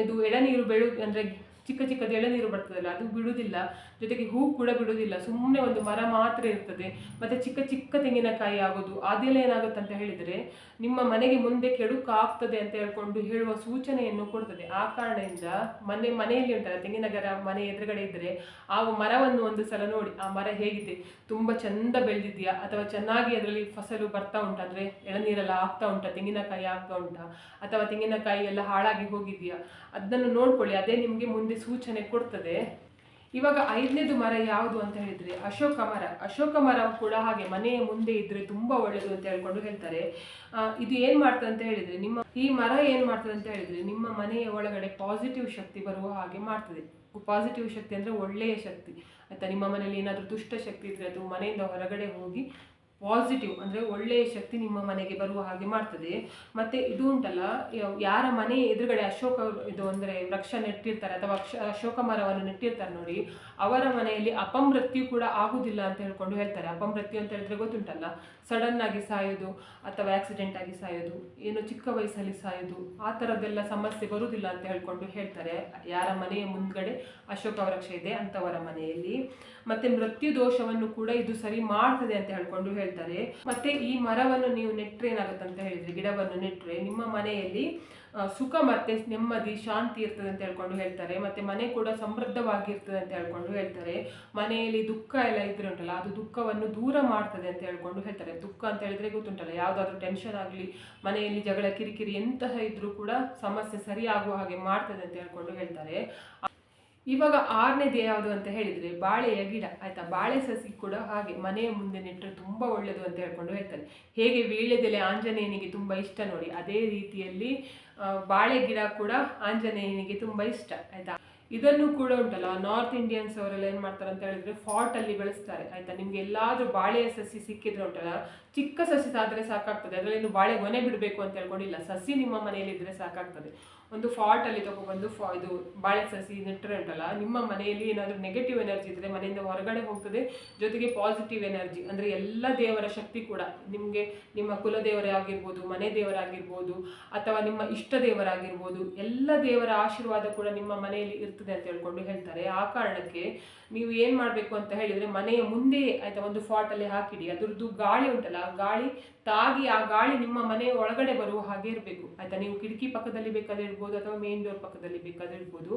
ಇದು ಎಳನೀರು ಅಂದರೆ ಚಿಕ್ಕ ಚಿಕ್ಕದು ಎಳನೀರು ಬರ್ತದಲ್ಲ ಅದು ಬಿಡುವುದಿಲ್ಲ, ಜೊತೆಗೆ ಹೂ ಕೂಡ ಬಿಡುವುದಿಲ್ಲ, ಸುಮ್ಮನೆ ಒಂದು ಮರ ಮಾತ್ರ ಇರ್ತದೆ. ಮತ್ತು ಚಿಕ್ಕ ಚಿಕ್ಕ ತೆಂಗಿನಕಾಯಿ ಆಗೋದು ಅದೆಲ್ಲ ಏನಾಗುತ್ತೆ ಅಂತ ಹೇಳಿದರೆ ನಿಮ್ಮ ಮನೆಗೆ ಮುಂದೆ ಕೆಡುಕಾಗ್ತದೆ ಅಂತ ಹೇಳ್ಕೊಂಡು ಹೇಳುವ ಸೂಚನೆಯನ್ನು ಕೊಡ್ತದೆ. ಆ ಕಾರಣದಿಂದ ಮನೆಯಲ್ಲಿ ಉಂಟಲ್ಲ ತೆಂಗಿನ ಮನೆ ಎದುರುಗಡೆ ಇದ್ದರೆ ಆ ಮರವನ್ನು ಒಂದು ಸಲ ನೋಡಿ, ಆ ಮರ ಹೇಗಿದೆ, ತುಂಬ ಚೆಂದ ಬೆಳೆದಿದೆಯಾ ಅಥವಾ ಚೆನ್ನಾಗಿ ಅದರಲ್ಲಿ ಫಸಲು ಬರ್ತಾ ಉಂಟಾ, ಅಂದರೆ ಎಳನೀರೆಲ್ಲ ಆಗ್ತಾ ಉಂಟಾ, ತೆಂಗಿನಕಾಯಿ ಆಗ್ತಾ ಉಂಟಾ, ಅಥವಾ ತೆಂಗಿನಕಾಯಿ ಎಲ್ಲ ಹಾಳಾಗಿ ಹೋಗಿದೆಯಾ, ಅದನ್ನು ನೋಡ್ಕೊಳ್ಳಿ. ಅದೇ ನಿಮಗೆ ಮುಂದೆ ಸೂಚನೆ ಕೊಡ್ತದೆ. ಇವಾಗ 5ನೇದು ಮರ ಯಾವುದು ಅಂತ ಹೇಳಿದರೆ ಅಶೋಕ ಮರ. ಅಶೋಕ ಮರ ಕೂಡ ಹಾಗೆ ಮನೆಯ ಮುಂದೆ ಇದ್ದರೆ ತುಂಬ ಒಳ್ಳೆಯದು ಅಂತ ಹೇಳ್ಕೊಂಡು ಹೇಳ್ತಾರೆ. ಇದು ಏನು ಮಾಡ್ತದೆ ಅಂತ ಹೇಳಿದರೆ ಈ ಮರ ಏನು ಮಾಡ್ತದೆ ಅಂತ ಹೇಳಿದರೆ ನಿಮ್ಮ ಮನೆಯ ಒಳಗಡೆ ಪಾಸಿಟಿವ್ ಶಕ್ತಿ ಬರುವ ಹಾಗೆ ಮಾಡ್ತದೆ. ಪಾಸಿಟಿವ್ ಶಕ್ತಿ ಅಂದರೆ ಒಳ್ಳೆಯ ಶಕ್ತಿ ಆಯಿತಾ. ನಿಮ್ಮ ಮನೆಯಲ್ಲಿ ಏನಾದರೂ ದುಷ್ಟ ಶಕ್ತಿ ಇದ್ದರೆ ಅದು ಮನೆಯಿಂದ ಹೊರಗಡೆ ಹೋಗಿ ಪಾಸಿಟಿವ್ ಅಂದರೆ ಒಳ್ಳೆಯ ಶಕ್ತಿ ನಿಮ್ಮ ಮನೆಗೆ ಬರುವ ಹಾಗೆ ಮಾಡ್ತದೆ. ಮತ್ತು ಇದು ಉಂಟಲ್ಲ, ಯಾರ ಮನೆ ಎದುರುಗಡೆ ಅಶೋಕ ಇದು ಅಂದರೆ ವೃಕ್ಷ ನೆಟ್ಟಿರ್ತಾರೆ ಅಥವಾ ಅಶೋಕ ಮರವನ್ನು ನೆಟ್ಟಿರ್ತಾರೆ ನೋಡಿ, ಅವರ ಮನೆಯಲ್ಲಿ ಅಪಮೃತ್ಯು ಕೂಡ ಆಗುವುದಿಲ್ಲ ಅಂತ ಹೇಳ್ಕೊಂಡು ಹೇಳ್ತಾರೆ. ಅಪಮೃತ್ಯು ಅಂತ ಹೇಳಿದ್ರೆ ಗೊತ್ತುಂಟಲ್ಲ, ಸಡನ್ ಆಗಿ ಸಾಯೋದು ಅಥವಾ ಆಕ್ಸಿಡೆಂಟ್ ಆಗಿ ಸಾಯೋದು, ಏನು ಚಿಕ್ಕ ವಯಸ್ಸಲ್ಲಿ ಸಾಯೋದು, ಆ ಥರದ್ದೆಲ್ಲ ಸಮಸ್ಯೆ ಬರುವುದಿಲ್ಲ ಅಂತ ಹೇಳ್ಕೊಂಡು ಹೇಳ್ತಾರೆ. ಯಾರ ಮನೆಯ ಮುಂದ್ಗಡೆ ಅಶೋಕ ವೃಕ್ಷ ಇದೆ ಅಂಥವರ ಮನೆಯಲ್ಲಿ. ಮತ್ತೆ ಮೃತ್ಯು ದೋಷವನ್ನು ಕೂಡ ಇದು ಸರಿ ಮಾಡ್ತದೆ ಅಂತ ಹೇಳ್ಕೊಂಡು ಹೇಳ್ತಾರೆ. ಮತ್ತೆ ಈ ಮರವನ್ನು ನೀವು ನೆಟ್ರೆ ಏನಾಗುತ್ತೆ ಅಂತ ಹೇಳಿದ್ರೆ, ಗಿಡವನ್ನು ನೆಟ್ರೆ ನಿಮ್ಮ ಮನೆಯಲ್ಲಿ ಸುಖ ಮತ್ತೆ ನೆಮ್ಮದಿ ಶಾಂತಿ ಇರ್ತದೆ ಅಂತ ಹೇಳ್ಕೊಂಡು ಹೇಳ್ತಾರೆ. ಮತ್ತೆ ಮನೆ ಕೂಡ ಸಮೃದ್ಧವಾಗಿರ್ತದೆ ಅಂತ ಹೇಳ್ಕೊಂಡು ಹೇಳ್ತಾರೆ. ಮನೆಯಲ್ಲಿ ದುಃಖ ಎಲ್ಲ ಇದ್ರೆ ಉಂಟಲ್ಲ, ಅದು ದುಃಖವನ್ನು ದೂರ ಮಾಡ್ತದೆ ಅಂತ ಹೇಳ್ಕೊಂಡು ಹೇಳ್ತಾರೆ. ದುಃಖ ಅಂತ ಹೇಳಿದ್ರೆ ಗೊತ್ತುಂಟಲ್ಲ, ಯಾವುದಾದ್ರೂ ಟೆನ್ಷನ್ ಆಗಲಿ, ಮನೆಯಲ್ಲಿ ಜಗಳ ಕಿರಿಕಿರಿ ಎಂತಹ ಇದ್ರೂ ಕೂಡ ಸಮಸ್ಯೆ ಸರಿಯಾಗುವ ಹಾಗೆ ಮಾಡ್ತದೆ ಅಂತ ಹೇಳ್ಕೊಂಡು ಹೇಳ್ತಾರೆ. ಇವಾಗ 6ನೇದು ಯಾವುದು ಅಂತ ಹೇಳಿದರೆ ಬಾಳೆಯ ಗಿಡ ಆಯಿತಾ. ಬಾಳೆ ಸಸಿ ಕೂಡ ಹಾಗೆ ಮನೆಯ ಮುಂದೆ ನೆಟ್ಟರೆ ತುಂಬ ಒಳ್ಳೆಯದು ಅಂತ ಹೇಳ್ಕೊಂಡು ಹೇಳ್ತಾರೆ. ಹೇಗೆ ವೀಳ್ಯದೆಲೆ ಆಂಜನೇಯನಿಗೆ ತುಂಬ ಇಷ್ಟ ನೋಡಿ, ಅದೇ ರೀತಿಯಲ್ಲಿ ಬಾಳೆ ಗಿಡ ಕೂಡ ಆಂಜನೇಯನಿಗೆ ತುಂಬ ಇಷ್ಟ ಆಯಿತಾ. ಇದನ್ನು ಕೂಡ ಉಂಟಲ್ಲ, ನಾರ್ತ್ ಇಂಡಿಯನ್ಸ್ ಅವರೆಲ್ಲ ಏನು ಮಾಡ್ತಾರೆ ಅಂತ ಹೇಳಿದ್ರೆ ಫಾಟಲ್ಲಿ ಬೆಳೆಸ್ತಾರೆ ಆಯಿತಾ. ನಿಮಗೆ ಎಲ್ಲಾದರೂ ಬಾಳೆಯ ಸಸಿ ಸಿಕ್ಕಿದ್ರೆ ಉಂಟಲ್ಲ, ಚಿಕ್ಕ ಸಸಿ ಆದರೆ ಸಾಕಾಗ್ತದೆ, ಅದರಲ್ಲಿ ಬಾಳೆ ಗೊನೆ ಬಿಡಬೇಕು ಅಂತ ಹೇಳ್ಕೊಂಡಿಲ್ಲ, ಸಸಿ ನಿಮ್ಮ ಮನೆಯಲ್ಲಿ ಇದ್ದರೆ ಸಾಕಾಗ್ತದೆ. ಒಂದು ಫಾಟಲ್ಲಿ ತಗೊಬಂದು ಇದು ಬಾಳೆ ಸಸಿ ನೆಟ್ಟರೆ ಉಂಟಲ್ಲ, ನಿಮ್ಮ ಮನೆಯಲ್ಲಿ ಏನಾದರೂ ನೆಗೆಟಿವ್ ಎನರ್ಜಿ ಇದ್ದರೆ ಮನೆಯಿಂದ ಹೊರಗಡೆ ಹೋಗ್ತದೆ. ಜೊತೆಗೆ ಪಾಸಿಟಿವ್ ಎನರ್ಜಿ ಅಂದರೆ ಎಲ್ಲ ದೇವರ ಶಕ್ತಿ ಕೂಡ ನಿಮಗೆ, ನಿಮ್ಮ ಕುಲದೇವರೇ ಆಗಿರ್ಬೋದು, ಮನೆ ದೇವರಾಗಿರ್ಬೋದು, ಅಥವಾ ನಿಮ್ಮ ಇಷ್ಟ ದೇವರಾಗಿರ್ಬೋದು, ಎಲ್ಲ ದೇವರ ಆಶೀರ್ವಾದ ಕೂಡ ನಿಮ್ಮ ಮನೆಯಲ್ಲಿ ಇರ್ತದೆ ಅಂತ ಹೇಳ್ಕೊಂಡು ಹೇಳ್ತಾರೆ. ಆ ಕಾರಣಕ್ಕೆ ನೀವು ಏನು ಮಾಡಬೇಕು ಅಂತ ಹೇಳಿದರೆ, ಮನೆಯ ಮುಂದೆ ಆಯಿತಾ ಒಂದು ಫಾಟಲ್ಲಿ ಹಾಕಿಡಿ. ಅದರದ್ದು ಗಾಳಿ ಉಂಟಲ್ಲ, ಗಾಳಿ ತಾಗಿ ಆ ಗಾಳಿ ನಿಮ್ಮ ಮನೆಯ ಒಳಗಡೆ ಬರುವ ಹಾಗೆ ಇರಬೇಕು ಆಯಿತಾ. ನೀವು ಕಿಟಕಿ ಪಕ್ಕದಲ್ಲಿ ಬೇಕಾದ್ರೆ ಇರ್ಬೋದು ಅಥವಾ ಮೇನ್ ಡೋರ್ ಪಕ್ಕದಲ್ಲಿ ಬೇಕಾದ್ರೆ ಇರ್ಬೋದು.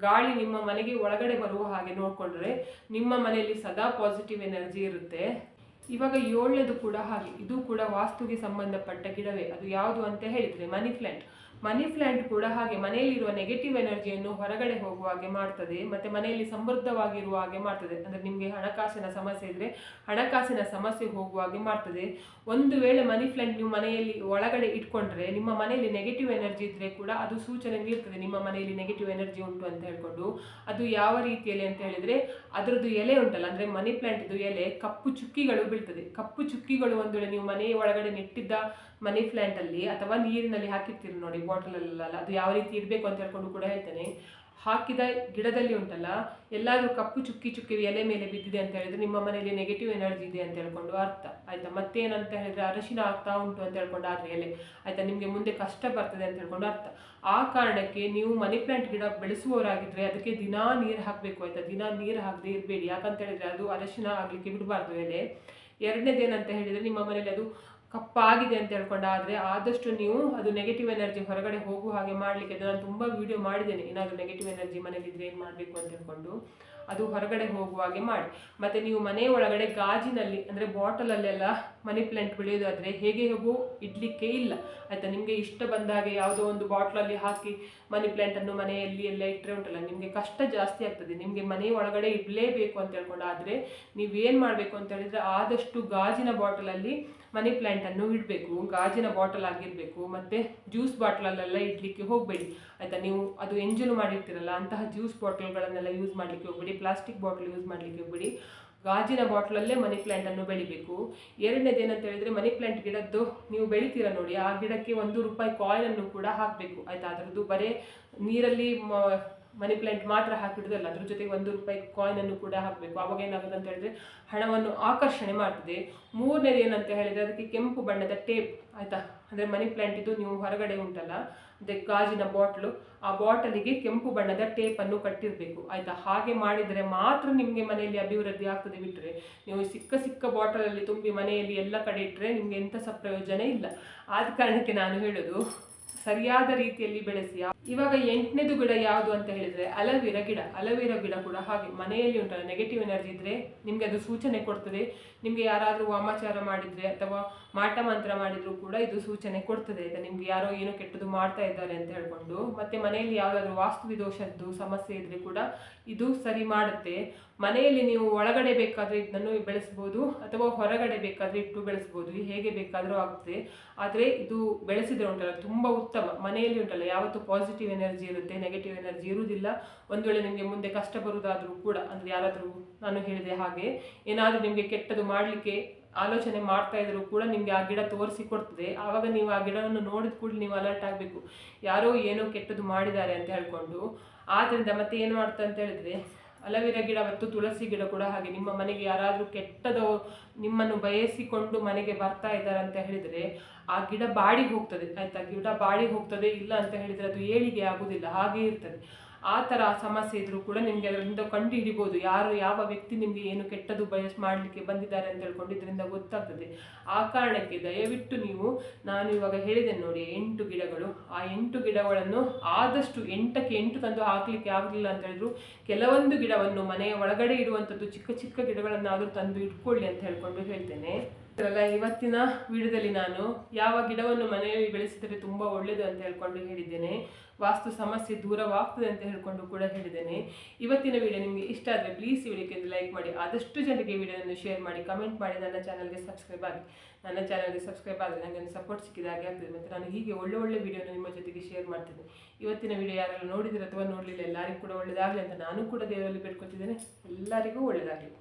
ಗಾಳಿ ನಿಮ್ಮ ಮನೆಗೆ ಒಳಗಡೆ ಬರುವ ಹಾಗೆ ನೋಡಿಕೊಂಡ್ರೆ ನಿಮ್ಮ ಮನೆಯಲ್ಲಿ ಸದಾ ಪಾಸಿಟಿವ್ ಎನರ್ಜಿ ಇರುತ್ತೆ. ಇವಾಗ 7ನೇದು ಕೂಡ ಹಾಗೆ, ಇದು ಕೂಡ ವಾಸ್ತುಗೆ ಸಂಬಂಧಪಟ್ಟ ಗಿಡವೇ. ಅದು ಯಾವುದು ಅಂತ ಹೇಳಿದರೆ ಮನಿ ಪ್ಲ್ಯಾಂಟ್. ಮನಿ ಪ್ಲ್ಯಾಂಟ್ ಕೂಡ ಹಾಗೆ ಮನೆಯಲ್ಲಿರುವ ನೆಗೆಟಿವ್ ಎನರ್ಜಿಯನ್ನು ಹೊರಗಡೆ ಹೋಗುವ ಹಾಗೆ ಮಾಡ್ತದೆ. ಮತ್ತು ಮನೆಯಲ್ಲಿ ಸಮೃದ್ಧವಾಗಿರುವ ಹಾಗೆ ಮಾಡ್ತದೆ. ಅಂದರೆ ನಿಮಗೆ ಹಣಕಾಸಿನ ಸಮಸ್ಯೆ ಇದ್ದರೆ ಹಣಕಾಸಿನ ಸಮಸ್ಯೆ ಹೋಗುವ ಹಾಗೆ ಮಾಡ್ತದೆ. ಒಂದು ವೇಳೆ ಮನಿ ಪ್ಲ್ಯಾಂಟ್ ನೀವು ಮನೆಯಲ್ಲಿ ಒಳಗಡೆ ಇಟ್ಕೊಂಡ್ರೆ, ನಿಮ್ಮ ಮನೆಯಲ್ಲಿ ನೆಗೆಟಿವ್ ಎನರ್ಜಿ ಇದ್ದರೆ ಕೂಡ ಅದು ಸೂಚನೆ ನೀಡ್ತದೆ ನಿಮ್ಮ ಮನೆಯಲ್ಲಿ ನೆಗೆಟಿವ್ ಎನರ್ಜಿ ಉಂಟು ಅಂತ ಹೇಳ್ಕೊಂಡು. ಅದು ಯಾವ ರೀತಿಯಲ್ಲಿ ಅಂತ ಹೇಳಿದರೆ, ಅದರದ್ದು ಎಲೆ ಉಂಟಲ್ಲ, ಅಂದರೆ ಮನಿ ಪ್ಲ್ಯಾಂಟಿದು ಎಲೆ ಕಪ್ಪು ಚುಕ್ಕಿಗಳು ಬೀಳ್ತದೆ. ಕಪ್ಪು ಚುಕ್ಕಿಗಳು ಒಂದು ವೇಳೆ ನೀವು ಮನೆಯ ಒಳಗಡೆ ನೆಟ್ಟಿದ್ದ ಮನಿ ಪ್ಲ್ಯಾಂಟಲ್ಲಿ ಅಥವಾ ನೀರಿನಲ್ಲಿ ಹಾಕಿರ್ತೀರಿ ನೋಡಿ ಬಾಟಲಲ್ಲ, ಅದು ಯಾವ ರೀತಿ ಇರಬೇಕು ಅಂತ ಹೇಳ್ಕೊಂಡು ಕೂಡ ಹೇಳ್ತೇನೆ. ಹಾಕಿದ ಗಿಡದಲ್ಲಿ ಉಂಟಲ್ಲ, ಎಲ್ಲಾದರೂ ಕಪ್ಪು ಚುಕ್ಕಿ ಎಲೆ ಮೇಲೆ ಬಿದ್ದಿದೆ ಅಂತ ಹೇಳಿದ್ರೆ ನಿಮ್ಮ ಮನೆಯಲ್ಲಿ ನೆಗೆಟಿವ್ ಎನರ್ಜಿ ಇದೆ ಅಂತ ಹೇಳ್ಕೊಂಡು ಅರ್ಥ ಆಯಿತಾ. ಮತ್ತೇನಂತ ಹೇಳಿದ್ರೆ ಅರಶಿನ ಆಗ್ತಾ ಉಂಟು ಅಂತ ಹೇಳ್ಕೊಂಡು ಆದರೆ ಎಲೆ ಆಯಿತಾ, ನಿಮಗೆ ಮುಂದೆ ಕಷ್ಟ ಬರ್ತದೆ ಅಂತ ಹೇಳ್ಕೊಂಡು ಅರ್ಥ. ಆ ಕಾರಣಕ್ಕೆ ನೀವು ಮನಿ ಪ್ಲ್ಯಾಂಟ್ ಗಿಡ ಬೆಳೆಸುವವರಾಗಿದ್ದರೆ ಅದಕ್ಕೆ ದಿನಾ ನೀರು ಹಾಕಬೇಕು ಆಯಿತಾ. ದಿನಾ ನೀರು ಹಾಕದೆ ಇರಬೇಡಿ, ಯಾಕಂತ ಹೇಳಿದರೆ ಅದು ಅರಶಿನ ಆಗಲಿಕ್ಕೆ ಬಿಡಬಾರ್ದು ಎಲೆ. 2ನೇದೇನಂತ ಹೇಳಿದರೆ, ನಿಮ್ಮ ಮನೇಲಿ ಅದು ಕಪ್ಪಾಗಿದೆ ಅಂತ ಹೇಳ್ಕೊಂಡು ಆದರೆ ಆದಷ್ಟು ನೀವು ಅದು ನೆಗೆಟಿವ್ ಎನರ್ಜಿ ಹೊರಗಡೆ ಹೋಗುವ ಹಾಗೆ ಮಾಡಲಿಕ್ಕೆ, ನಾನು ತುಂಬ ವಿಡಿಯೋ ಮಾಡಿದ್ದೇನೆ, ಏನಾದರೂ ನೆಗೆಟಿವ್ ಎನರ್ಜಿ ಮನೇಲಿದ್ದರೆ ಏನು ಮಾಡಬೇಕು ಅಂತ ಹೇಳ್ಕೊಂಡು ಅದು ಹೊರಗಡೆ ಹೋಗುವ ಹಾಗೆ ಮಾಡಿ. ಮತ್ತು ನೀವು ಮನೆಯ ಒಳಗಡೆ ಗಾಜಿನಲ್ಲಿ ಅಂದರೆ ಬಾಟಲಲ್ಲೆಲ್ಲ ಮನಿ ಪ್ಲ್ಯಾಂಟ್ ಬೆಳೆಯೋದಾದರೆ ಹೇಗೆ ಹೇಗೂ ಇಡಲಿಕ್ಕೆ ಇಲ್ಲ ಆಯಿತಾ. ನಿಮಗೆ ಇಷ್ಟ ಬಂದಾಗೆ ಯಾವುದೋ ಒಂದು ಬಾಟ್ಲಲ್ಲಿ ಹಾಕಿ ಮನಿ ಪ್ಲ್ಯಾಂಟನ್ನು ಮನೆಯಲ್ಲಿ ಎಲ್ಲ ಇಟ್ಟರೆ ಉಂಟಲ್ಲ, ನಿಮಗೆ ಕಷ್ಟ ಜಾಸ್ತಿ ಆಗ್ತದೆ. ನಿಮಗೆ ಮನೆಯ ಒಳಗಡೆ ಇಡಲೇಬೇಕು ಅಂತ ಹೇಳ್ಕೊಂಡು ಆದರೆ ನೀವೇನು ಮಾಡಬೇಕು ಅಂತ ಹೇಳಿದರೆ, ಆದಷ್ಟು ಗಾಜಿನ ಬಾಟಲಲ್ಲಿ ಮನಿ ಪ್ಲ್ಯಾಂಟನ್ನು ಇಡಬೇಕು. ಗಾಜಿನ ಬಾಟಲ್ ಆಗಿರಬೇಕು. ಮತ್ತು ಜ್ಯೂಸ್ ಬಾಟಲಲ್ಲೆಲ್ಲ ಇಡಲಿಕ್ಕೆ ಹೋಗಬೇಡಿ ಆಯಿತಾ. ನೀವು ಅದು ಎಂಜಲು ಮಾಡಿರ್ತೀರಲ್ಲ, ಅಂತಹ ಜ್ಯೂಸ್ ಬಾಟಲ್ಗಳನ್ನೆಲ್ಲ ಯೂಸ್ ಮಾಡಲಿಕ್ಕೆ ಹೋಗಬೇಡಿ. ಪ್ಲಾಸ್ಟಿಕ್ ಬಾಟಲ್ ಯೂಸ್ ಮಾಡಲಿಕ್ಕೆ ಹೋಗಬೇಡಿ. ಗಾಜಿನ ಬಾಟ್ಲಲ್ಲೇ ಮನಿ ಪ್ಲ್ಯಾಂಟನ್ನು ಬೆಳಿಬೇಕು. 2ನೇದೇನಂತ ಹೇಳಿದರೆ, ಮನಿ ಪ್ಲ್ಯಾಂಟ್ ಗಿಡದ್ದು ನೀವು ಬೆಳಿತೀರ ನೋಡಿ, ಆ ಗಿಡಕ್ಕೆ ₹1 ಕಾಯಿನನ್ನು ಕೂಡ ಹಾಕಬೇಕು ಆಯಿತಾ. ಅದರದ್ದು ಬರೀ ನೀರಲ್ಲಿ ಮನಿ ಪ್ಲ್ಯಾಂಟ್ ಮಾತ್ರ ಹಾಕಿಡೋದಲ್ಲ, ಅದ್ರ ಜೊತೆಗೆ ₹1 ಕಾಯಿನನ್ನು ಕೂಡ ಹಾಕಬೇಕು. ಆವಾಗ ಏನಾಗುತ್ತೆ ಅಂತ ಹೇಳಿದ್ರೆ ಹಣವನ್ನು ಆಕರ್ಷಣೆ ಮಾಡ್ತದೆ. 3ನೇದು ಏನಂತ ಹೇಳಿದರೆ, ಅದಕ್ಕೆ ಕೆಂಪು ಬಣ್ಣದ ಟೇಪ್ ಆಯಿತಾ. ಅಂದರೆ ಮನಿ ಪ್ಲ್ಯಾಂಟ್ ಇದು ನೀವು ಹೊರಗಡೆ ಉಂಟಲ್ಲ, ಅದೇ ಗಾಜಿನ ಬಾಟ್ಲು, ಆ ಬಾಟಲಿಗೆ ಕೆಂಪು ಬಣ್ಣದ ಟೇಪನ್ನು ಕಟ್ಟಿರಬೇಕು ಆಯಿತಾ. ಹಾಗೆ ಮಾಡಿದರೆ ಮಾತ್ರ ನಿಮಗೆ ಮನೆಯಲ್ಲಿ ಅಭಿವೃದ್ಧಿ ಆಗ್ತದೆ. ಬಿಟ್ಟರೆ ನೀವು ಸಿಕ್ಕ ಬಾಟಲಲ್ಲಿ ತುಂಬಿ ಮನೆಯಲ್ಲಿ ಎಲ್ಲ ಕಡೆ ಇಟ್ಟರೆ ನಿಮಗೆ ಎಂಥ ಸಹ ಪ್ರಯೋಜನ ಇಲ್ಲ. ಆದ ಕಾರಣಕ್ಕೆ ನಾನು ಹೇಳೋದು, ಸರಿಯಾದ ರೀತಿಯಲ್ಲಿ ಬೆಳೆಸಿ. ಇವಾಗ 8ನೇದು ಗಿಡ ಯಾವುದು ಅಂತ ಹೇಳಿದರೆ ಅಲೋವೆರಾ ಗಿಡ. ಅಲೋವೆರಾ ಗಿಡ ಕೂಡ ಹಾಗೆ ಮನೆಯಲ್ಲಿ ಉಂಟಲ್ಲ, ನೆಗೆಟಿವ್ ಎನರ್ಜಿ ಇದ್ದರೆ ನಿಮಗೆ ಅದು ಸೂಚನೆ ಕೊಡ್ತದೆ. ನಿಮಗೆ ಯಾರಾದರೂ ವಾಮಾಚಾರ ಮಾಡಿದರೆ ಅಥವಾ ಮಾಟ ಮಂತ್ರ ಮಾಡಿದರೂ ಕೂಡ ಇದು ಸೂಚನೆ ಕೊಡ್ತದೆ ಆಯಿತಾ. ನಿಮಗೆ ಯಾರೋ ಏನೋ ಕೆಟ್ಟದ್ದು ಮಾಡ್ತಾ ಇದ್ದಾರೆ ಅಂತ ಹೇಳ್ಕೊಂಡು. ಮತ್ತು ಮನೆಯಲ್ಲಿ ಯಾವುದಾದ್ರೂ ವಾಸ್ತು ದೋಷದ್ದು ಸಮಸ್ಯೆ ಇದ್ದರೆ ಕೂಡ ಇದು ಸರಿ ಮಾಡುತ್ತೆ. ಮನೆಯಲ್ಲಿ ನೀವು ಒಳಗಡೆ ಬೇಕಾದರೆ ಇದನ್ನು ಬೆಳೆಸ್ಬೋದು ಅಥವಾ ಹೊರಗಡೆ ಬೇಕಾದರೆ ಇಟ್ಟು ಬೆಳೆಸ್ಬೋದು, ಹೇಗೆ ಬೇಕಾದರೂ ಆಗುತ್ತೆ. ಆದರೆ ಇದು ಬೆಳೆಸಿದ್ರೆ ಉಂಟಲ್ಲ ತುಂಬ ಉತ್ತಮ. ಮನೆಯಲ್ಲಿ ಉಂಟಲ್ಲ ಯಾವತ್ತೂ ಪಾಸಿಟಿವ್ ಎನರ್ಜಿ ಇರುತ್ತೆ, ನೆಗೆಟಿವ್ ಎನರ್ಜಿ ಇರುವುದಿಲ್ಲ. ಒಂದು ವೇಳೆ ನಿಮಗೆ ಮುಂದೆ ಕಷ್ಟ ಬರುವುದಾದರೂ ಕೂಡ, ಅಂದರೆ ಯಾರಾದರೂ ನಾನು ಹೇಳಿದೆ ಹಾಗೆ ಏನಾದರೂ ನಿಮಗೆ ಕೆಟ್ಟದು ಮಾಡಲಿಕ್ಕೆ ಆಲೋಚನೆ ಮಾಡ್ತಾ ಇದ್ರು ಕೂಡ ನಿಮಗೆ ಆ ಗಿಡ ತೋರಿಸಿ ಕೊಡ್ತದೆ. ಆವಾಗ ನೀವು ಆ ಗಿಡವನ್ನು ನೋಡಿದ ಕೂಡಲೇ ನೀವು ಅಲರ್ಟ್ ಆಗಬೇಕು, ಯಾರೋ ಏನೋ ಕೆಟ್ಟದ್ದು ಮಾಡಿದ್ದಾರೆ ಅಂತ ಹೇಳ್ಕೊಂಡು. ಆದ್ದರಿಂದ ಮತ್ತೆ ಏನು ಮಾಡ್ತಾ ಅಂತ ಹೇಳಿದ್ರೆ, ಅಲೋವೆರಾ ಗಿಡ ಮತ್ತು ತುಳಸಿ ಗಿಡ ಕೂಡ ಹಾಗೆ. ನಿಮ್ಮ ಮನೆಗೆ ಯಾರಾದರೂ ಕೆಟ್ಟದೋ ನಿಮ್ಮನ್ನು ಬಯಸಿಕೊಂಡು ಮನೆಗೆ ಬರ್ತಾ ಇದ್ದಾರೆ ಅಂತ ಹೇಳಿದರೆ ಆ ಗಿಡ ಬಾಡಿ ಹೋಗ್ತದೆ ಆಯ್ತಾ. ಗಿಡ ಬಾಡಿ ಹೋಗ್ತದೆ, ಇಲ್ಲ ಅಂತ ಹೇಳಿದರೆ ಅದು ಏಳಿಗೆ ಆಗುವುದಿಲ್ಲ, ಹಾಗೆ ಇರ್ತದೆ. ಆ ಥರ ಸಮಸ್ಯೆ ಇದ್ರೂ ಕೂಡ ನಿಮಗೆ ಅದರಿಂದ ಕಂಡು ಹಿಡಿಬೋದು, ಯಾರು ಯಾವ ವ್ಯಕ್ತಿ ನಿಮಗೆ ಏನು ಕೆಟ್ಟದ್ದು ಮಾಡಲಿಕ್ಕೆ ಬಂದಿದ್ದಾರೆ ಅಂತ ಹೇಳ್ಕೊಂಡು ಇದರಿಂದ ಗೊತ್ತಾಗ್ತದೆ. ಆ ಕಾರಣಕ್ಕೆ ದಯವಿಟ್ಟು ನೀವು, ನಾನು ಇವಾಗ ಹೇಳಿದೆ ನೋಡಿ 8 ಗಿಡಗಳು, ಆ 8 ಗಿಡಗಳನ್ನು ಆದಷ್ಟು 8ಕ್ಕೆ 8 ತಂದು ಹಾಕಲಿಕ್ಕೆ ಆಗಲಿಲ್ಲ ಅಂತ ಹೇಳಿದ್ರು ಕೆಲವೊಂದು ಗಿಡವನ್ನು ಮನೆಯ ಒಳಗಡೆ ಇರುವಂಥದ್ದು ಚಿಕ್ಕ ಚಿಕ್ಕ ಗಿಡಗಳನ್ನಾದರೂ ತಂದು ಇಟ್ಕೊಳ್ಳಿ ಅಂತ ಹೇಳ್ಕೊಂಡು ಹೇಳ್ತೇನೆ. ಇವತ್ತಿನ ವಿಡಿಯೋದಲ್ಲಿ ನಾನು ಯಾವ ಗಿಡವನ್ನು ಮನೆಯಲ್ಲಿ ಬೆಳೆಸಿದರೆ ತುಂಬ ಒಳ್ಳೆಯದು ಅಂತ ಹೇಳ್ಕೊಂಡು ಹೇಳಿದ್ದೇನೆ. ವಾಸ್ತು ಸಮಸ್ಯೆ ದೂರವಾಗ್ತದೆ ಅಂತ ಹೇಳ್ಕೊಂಡು ಕೂಡ ಹೇಳಿದ್ದೇನೆ. ಇವತ್ತಿನ ವಿಡಿಯೋ ನಿಮಗೆ ಇಷ್ಟ ಆದರೆ ಪ್ಲೀಸ್ ಈ ವಿಡಿಯೋಕ್ಕೆ ಲೈಕ್ ಮಾಡಿ, ಆದಷ್ಟು ಜನರಿಗೆ ವಿಡಿಯೋವನ್ನು ಶೇರ್ ಮಾಡಿ, ಕಮೆಂಟ್ ಮಾಡಿ, ನನ್ನ ಚಾನಲ್ಗೆ ಸಬ್ಸ್ಕ್ರೈಬ್ ಆಗಿ. ನನ್ನ ಚಾನಲ್ಗೆ ಸಬ್ಸ್ಕ್ರೈಬ್ ಆದರೆ ನನಗೆ ಒಂದು ಸಪೋರ್ಟ್ ಸಿಕ್ಕಿದ ಹಾಗೆ ಆಗ್ತದೆ. ಮತ್ತು ನಾನು ಹೀಗೆ ಒಳ್ಳೆ ವಿಡಿಯೋನ ನಿಮ್ಮ ಜೊತೆಗೆ ಶೇರ್ ಮಾಡ್ತೇನೆ. ಇವತ್ತಿನ ವಿಡಿಯೋ ಯಾರೆಲ್ಲ ನೋಡಿದರೆ ಅಥವಾ ನೋಡಲಿಲ್ಲ ಎಲ್ಲರಿಗೂ ಕೂಡ ಒಳ್ಳೆಯದಾಗಲಿ ಅಂತ ನಾನು ಕೂಡ ದೇವರಲ್ಲಿ ಬೇಡ್ಕೊತಿದ್ದೇನೆ. ಎಲ್ಲರಿಗೂ ಒಳ್ಳೆಯದಾಗಲಿ.